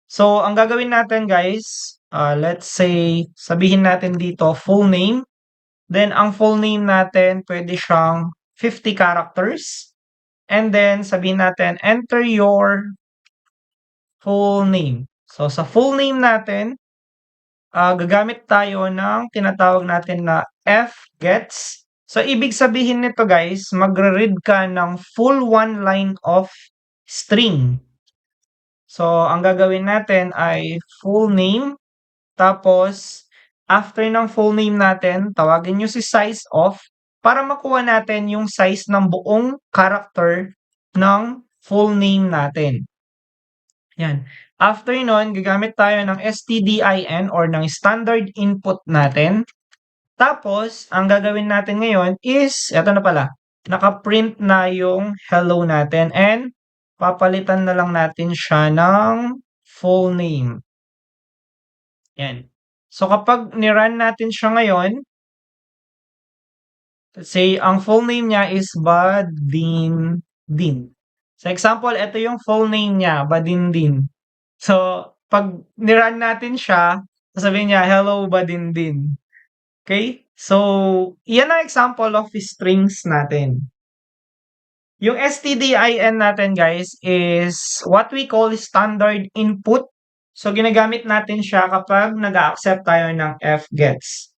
So, ang gagawin natin guys, let's say, sabihin natin dito full name. Then, ang full name natin, pwede siyang 50 characters. And then, sabihin natin, enter your full name. So, sa full name natin, gagamit tayo ng tinatawag natin na fgets. So, ibig sabihin nito guys, magre-read ka ng full one line of string. So, ang gagawin natin ay full name. Tapos, after ng full name natin, tawagin nyo si size of para makuha natin yung size ng buong character ng full name natin. Yan. After nun, gagamit tayo ng stdin or ng standard input natin. Tapos, ang gagawin natin ngayon is, eto na pala, naka-print na yung hello natin and papalitan na lang natin siya ng full name. Yan. So, kapag ni-run natin siya ngayon, let's say, ang full name niya is Badindin. So, example, ito yung full name niya, Badindin. So, pag ni-run natin siya, sasabihin niya, hello, Badindin. Okay? So, yan ang example of strings natin. Yung stdin natin, guys, is what we call standard input. So, ginagamit natin siya kapag nag-accept tayo ng fgets.